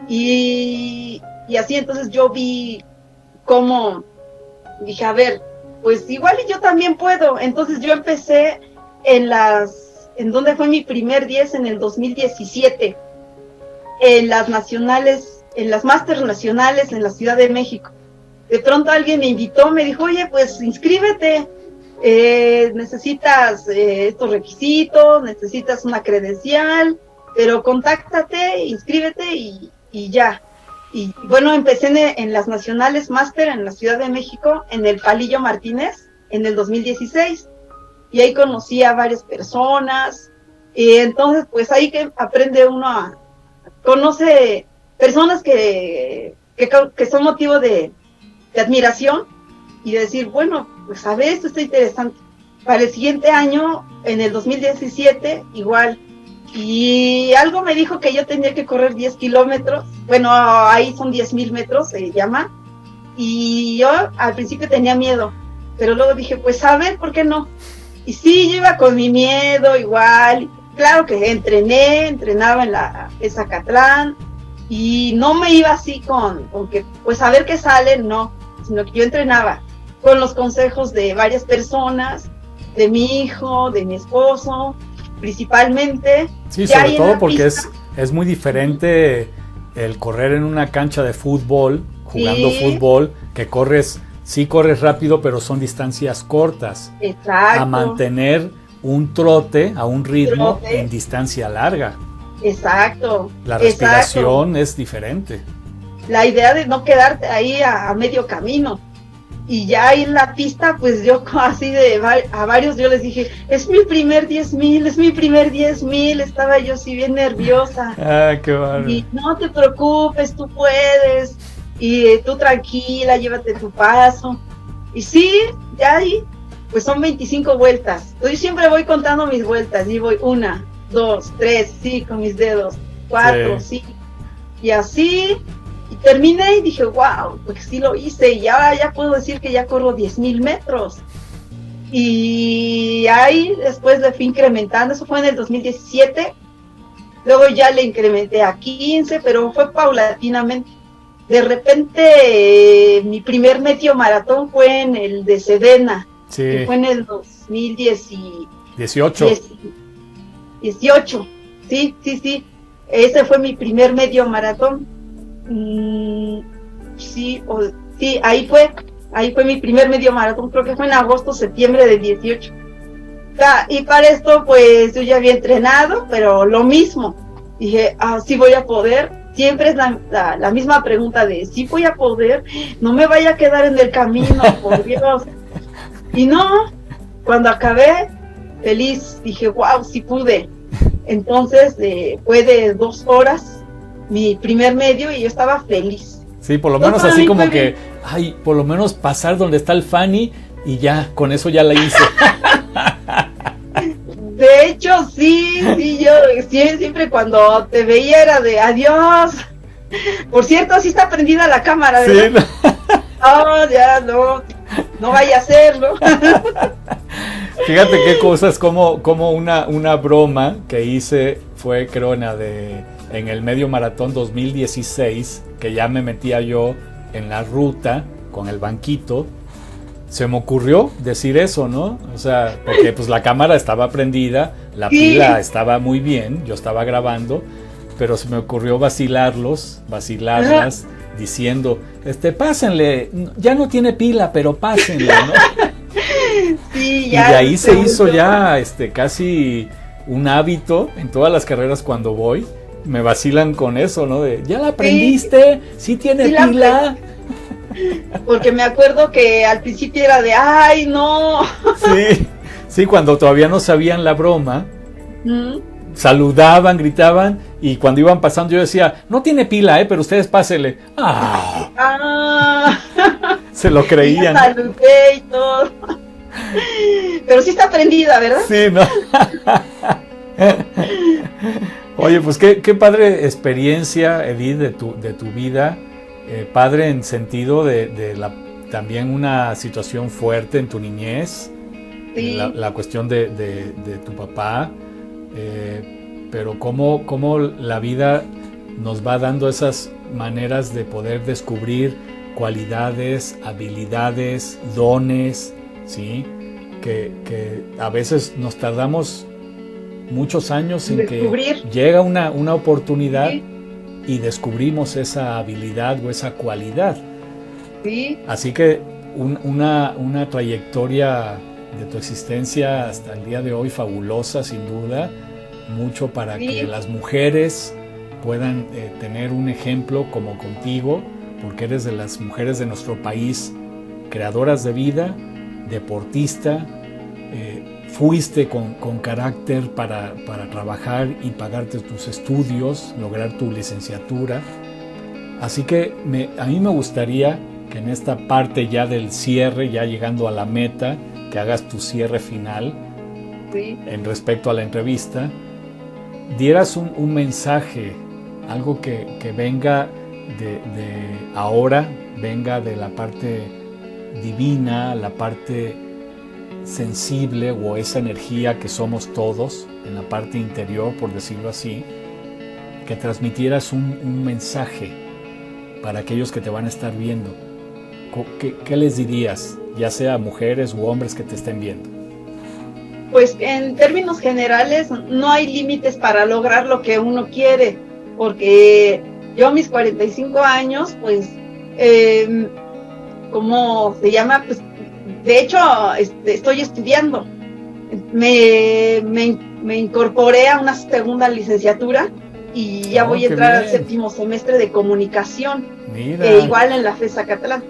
Y así entonces yo vi cómo, dije, a ver, pues igual y yo también puedo. Entonces yo empecé en donde fue mi primer 10 en el 2017. En las nacionales, en las máster nacionales en la Ciudad de México. De pronto alguien me invitó, me dijo, oye, pues inscríbete, necesitas estos requisitos, necesitas una credencial, pero contáctate, inscríbete y ya. Y bueno, empecé en las nacionales máster en la Ciudad de México, en el Palillo Martínez, en el 2016, y ahí conocí a varias personas, y entonces pues ahí que aprende uno conoce personas que son motivo de admiración y de decir, bueno, pues a ver, esto está interesante. Para el siguiente año, en el 2017, igual. Y algo me dijo que yo tenía que correr 10 kilómetros. Bueno, ahí son 10,000 metros, se llama. Y yo al principio tenía miedo, pero luego dije, pues a ver, ¿por qué no? Y sí, yo iba con mi miedo igual. Claro que entrenaba en la Zacatlán y no me iba así con que pues a ver qué sale, no, sino que yo entrenaba con los consejos de varias personas, de mi hijo, de mi esposo, principalmente. Sí, sobre todo porque es muy diferente el correr en una cancha de fútbol, jugando fútbol, que corres rápido, pero son distancias cortas. Exacto. A mantener un trote a un ritmo en distancia larga. Exacto. La respiración es diferente. La idea de no quedarte ahí a medio camino. Y ya ahí en la pista, pues yo así a varios yo les dije, es mi primer 10,000, es mi primer 10,000. Estaba yo así bien nerviosa. Qué bárbaro. Y no te preocupes, tú puedes. Y tú tranquila, llévate tu paso. Y sí, ya ahí pues son 25 vueltas. Yo siempre voy contando mis vueltas y voy 1, 2, 3, sí, con mis dedos, 4, sí. Y así, y terminé y dije, wow, pues sí lo hice, y ya puedo decir que ya corro 10,000 metros. Y ahí después le fui incrementando, eso fue en el 2017, luego ya le incrementé a 15, pero fue paulatinamente. De repente, mi primer medio maratón fue en el de Sedena. Sí. Que fue en el 2018. 18. Sí. Ese fue mi primer medio maratón. Sí, ahí fue mi primer medio maratón. Creo que fue en agosto, septiembre del 18. Y para esto, pues yo ya había entrenado, pero lo mismo. Dije, sí voy a poder. Siempre es la misma pregunta de, ¿sí voy a poder? No me vaya a quedar en el camino, por Dios. Y no, cuando acabé, feliz, dije, wow, sí pude. Entonces fue de 2 horas mi primer medio y yo estaba feliz. Sí, por lo menos así como que, ay, por lo menos pasar donde está el Fanny y ya, con eso ya la hice. De hecho, sí, yo siempre cuando te veía era de adiós. Por cierto, sí está prendida la cámara, ¿verdad? Sí. No, ya no vaya a hacerlo. Fíjate qué cosas, como una broma que hice fue, creo, en el medio maratón 2016, que ya me metía yo en la ruta con el banquito. Se me ocurrió decir eso, ¿no? O sea, porque pues la cámara estaba prendida, la pila estaba muy bien, yo estaba grabando, pero se me ocurrió vacilarlas, diciendo, pásenle, ya no tiene pila, pero pásenle, ¿no? Sí, ya. Y de ahí se hizo ya casi un hábito en todas las carreras cuando voy, me vacilan con eso, ¿no? De, ¿ya la prendiste? ¿Sí tiene pila? Porque me acuerdo que al principio era de, ¡ay, no! Sí, cuando todavía no sabían la broma, saludaban, gritaban, y cuando iban pasando yo decía, no tiene pila, pero ustedes pásenle. Se lo creían. Ya saludé y todo. Pero sí está prendida, ¿verdad? Sí, ¿no? Oye, pues qué padre experiencia, Edith, de tu vida. Padre en sentido de también una situación fuerte en tu niñez, sí. la cuestión de tu papá, pero cómo la vida nos va dando esas maneras de poder descubrir cualidades, habilidades, dones, ¿sí? Que a veces nos tardamos muchos años en descubrir. Que llega una oportunidad, sí, y descubrimos esa habilidad o esa cualidad. Sí. Así que una trayectoria de tu existencia hasta el día de hoy fabulosa, sin duda, mucho para sí, que las mujeres puedan tener un ejemplo como contigo, porque eres de las mujeres de nuestro país, creadoras de vida, deportista, fuiste con carácter para trabajar y pagarte tus estudios, lograr tu licenciatura. Así que a mí me gustaría que en esta parte ya del cierre, ya llegando a la meta, que hagas tu cierre final, sí, en respecto a la entrevista, dieras un mensaje, algo que venga de ahora, venga de la parte divina, la parte sensible, o esa energía que somos todos en la parte interior, por decirlo así, que transmitieras un mensaje para aquellos que te van a estar viendo. ¿Qué les dirías, ya sea mujeres u hombres que te estén viendo? Pues en términos generales no hay límites para lograr lo que uno quiere, porque yo a mis 45 años, pues, ¿cómo se llama? Pues, de hecho, estoy estudiando. Me incorporé a una segunda licenciatura y ya voy a entrar al 7º semestre de comunicación, igual en la FES Zacatlán.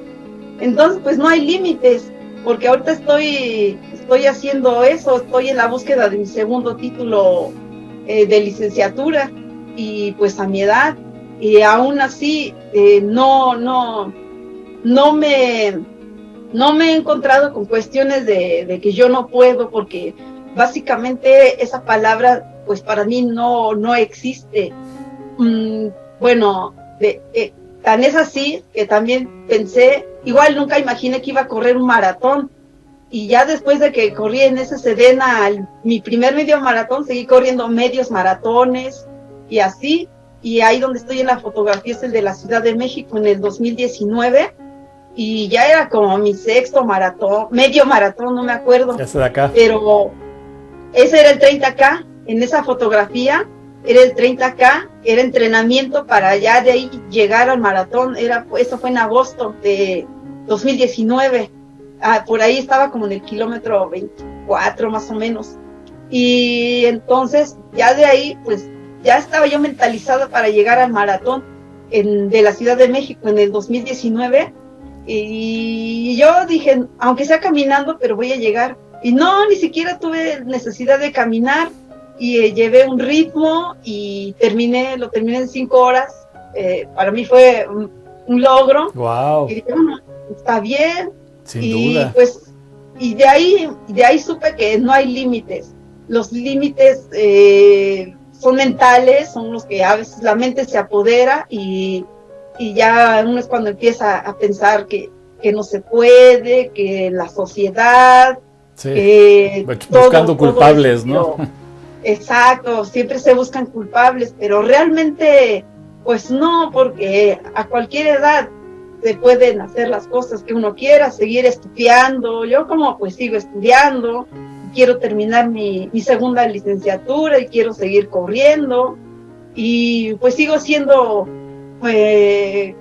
Entonces, pues no hay límites, porque ahorita estoy haciendo eso, estoy en la búsqueda de mi segundo título de licenciatura, y pues a mi edad, y aún así no me he encontrado con cuestiones de que yo no puedo, porque básicamente esa palabra pues para mí no existe. Bueno, tan es así que también pensé, igual nunca imaginé que iba a correr un maratón, y ya después de que corrí en ese Sedena mi primer medio maratón, seguí corriendo medios maratones y así, y ahí donde estoy en la fotografía es el de la Ciudad de México en el 2019, y ya era como mi 6º maratón, medio maratón, no me acuerdo. Ese de acá. Pero ese era el 30K, en esa fotografía era el 30K, era entrenamiento para ya de ahí llegar al maratón, eso fue en agosto de 2019, por ahí estaba como en el kilómetro 24 más o menos, y entonces ya de ahí pues ya estaba yo mentalizada para llegar al maratón de la Ciudad de México en el 2019, y yo dije, aunque sea caminando, pero voy a llegar. y no, ni siquiera tuve necesidad de caminar, y llevé un ritmo y lo terminé en 5 horas. Para mí fue un logro. Wow. Y dije, bueno, está bien. Sin duda. Pues, y de ahí supe que no hay límites. Los límites son mentales, son los que a veces la mente se apodera, y ya uno es cuando empieza a pensar que no se puede, que la sociedad, sí, que buscando culpables, ¿no? Exacto, siempre se buscan culpables, pero realmente, pues no, porque a cualquier edad se pueden hacer las cosas que uno quiera, seguir estudiando. Yo como pues sigo estudiando, quiero terminar mi segunda licenciatura y quiero seguir corriendo, y pues sigo siendo,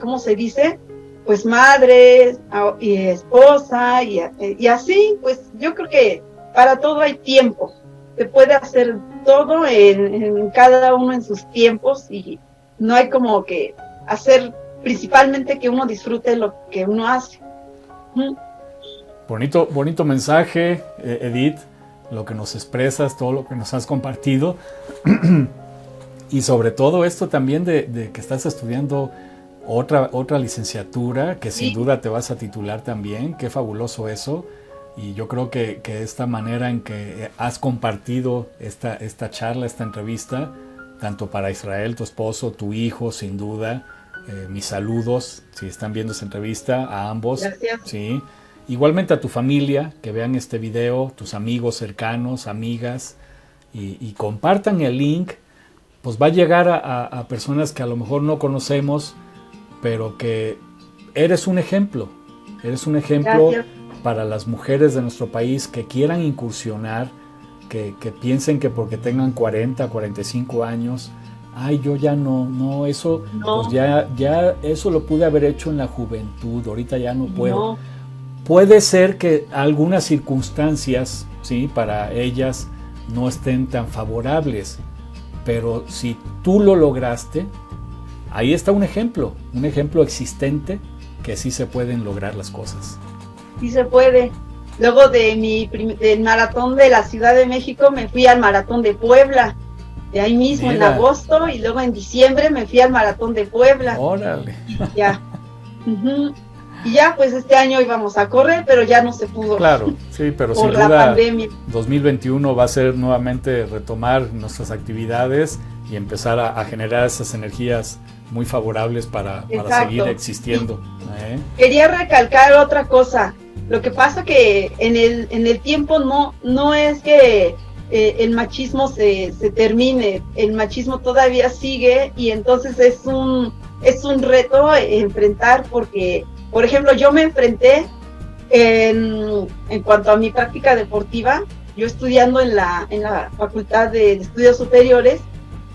¿cómo se dice? Pues madre y esposa, y así, pues yo creo que para todo hay tiempo. Se puede hacer todo en cada uno en sus tiempos, y no hay como que hacer, principalmente que uno disfrute lo que uno hace. Bonito mensaje, Edith, lo que nos expresas, todo lo que nos has compartido. Y sobre todo esto también de que estás estudiando otra licenciatura, que sin duda te vas a titular también. Qué fabuloso eso. Y yo creo que esta manera en que has compartido esta charla, esta entrevista, tanto para Israel, tu esposo, tu hijo, sin duda, mis saludos, si están viendo esta entrevista, a ambos. Gracias. Sí. Igualmente a tu familia, que vean este video, tus amigos cercanos, amigas, y compartan el link. Pues va a llegar a personas que a lo mejor no conocemos, pero que eres un ejemplo. Eres un ejemplo. Gracias. Para las mujeres de nuestro país que quieran incursionar, que piensen que porque tengan 40, 45 años, ay, yo ya no, eso, no. Pues ya eso lo pude haber hecho en la juventud, ahorita ya no puedo. No. Puede ser que algunas circunstancias, sí, para ellas no estén tan favorables, pero si tú lo lograste, ahí está un ejemplo existente que sí se pueden lograr las cosas. Sí se puede. Luego del maratón de la Ciudad de México me fui al maratón de Puebla, de ahí mismo. Mira. En agosto, y luego en diciembre me fui al maratón de Puebla. Órale. Y ya. Y ya pues este año íbamos a correr, pero ya no se pudo. Claro, sí, pero sin duda 2021 va a ser nuevamente retomar nuestras actividades y empezar a generar esas energías muy favorables para seguir existiendo. Quería recalcar otra cosa. Lo que pasa que en el tiempo no es que el machismo se termine. El machismo todavía sigue, y entonces es un reto enfrentar, porque, por ejemplo, yo me enfrenté en cuanto a mi práctica deportiva. Yo estudiando en la Facultad de Estudios Superiores,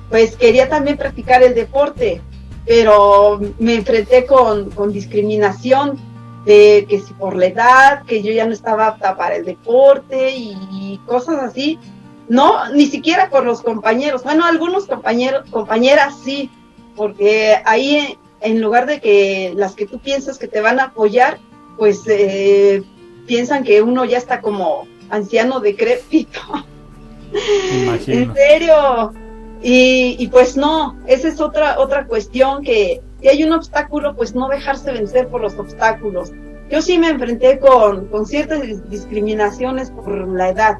pues quería también practicar el deporte, pero me enfrenté con discriminación, de que si por la edad, que yo ya no estaba apta para el deporte y cosas así. No, ni siquiera por los compañeros. Bueno, algunos compañeras sí, porque ahí en lugar de que las que tú piensas que te van a apoyar, pues piensan que uno ya está como anciano decrépito. Imagino. En serio. Y pues no, esa es otra cuestión, que si hay un obstáculo, pues no dejarse vencer por los obstáculos. Yo sí me enfrenté con ciertas discriminaciones por la edad,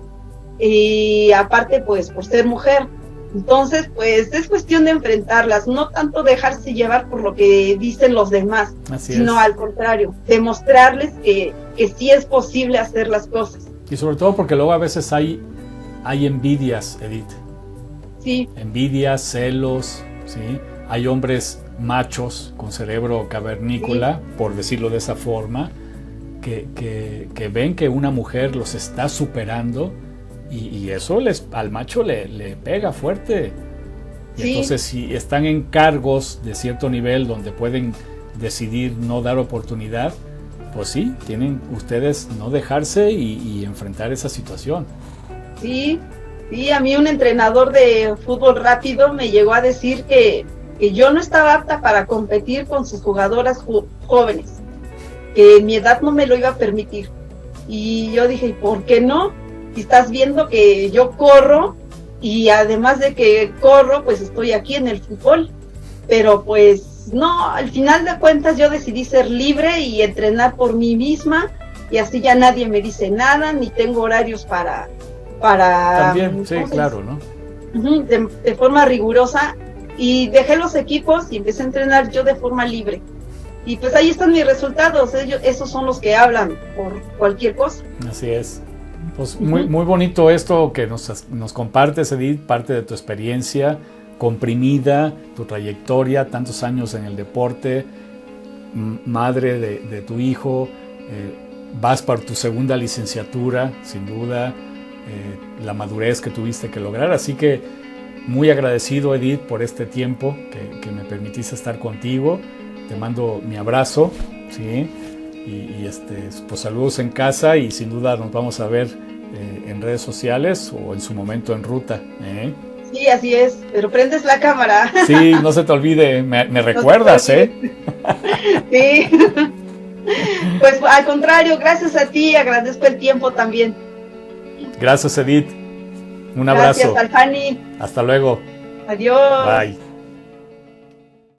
y aparte pues por ser mujer. Entonces pues es cuestión de enfrentarlas, no tanto dejarse llevar por lo que dicen los demás, sino al contrario, demostrarles que sí es posible hacer las cosas. Y sobre todo porque luego a veces hay envidias, Edith. Sí. Envidias, celos, ¿sí? Hay hombres machos con cerebro cavernícola, sí, por decirlo de esa forma, que ven que una mujer los está superando, y eso al macho le pega fuerte. Y sí. Entonces, si están en cargos de cierto nivel donde pueden decidir no dar oportunidad, pues sí, tienen ustedes no dejarse y enfrentar esa situación. Sí. Sí, a mí un entrenador de fútbol rápido me llegó a decir que yo no estaba apta para competir con sus jugadoras jóvenes, que mi edad no me lo iba a permitir. Y yo dije, ¿por qué no? y estás viendo que yo corro, y además de que corro, pues estoy aquí en el fútbol. Pero pues no, al final de cuentas yo decidí ser libre y entrenar por mí misma, y así ya nadie me dice nada, ni tengo horarios para También, sí, claro, ¿no? de forma rigurosa, y dejé los equipos y empecé a entrenar yo de forma libre. Y pues ahí están mis resultados, esos son los que hablan por cualquier cosa. Así es. Pues muy bonito esto que nos compartes, Edith, parte de tu experiencia comprimida, tu trayectoria, tantos años en el deporte, madre de tu hijo, vas por tu segunda licenciatura, sin duda, la madurez que tuviste que lograr. Así que muy agradecido, Edith, por este tiempo que me permitiste estar contigo. Te mando mi abrazo, ¿sí? Y pues saludos en casa, y sin duda nos vamos a ver en redes sociales o en su momento en ruta. Sí, así es, pero prendes la cámara. Sí, no se te olvide, me recuerdas, Sí. Pues al contrario, gracias a ti, agradezco el tiempo también. Gracias, Edith. Un abrazo. Gracias, Alfani. Hasta luego. Adiós. Bye.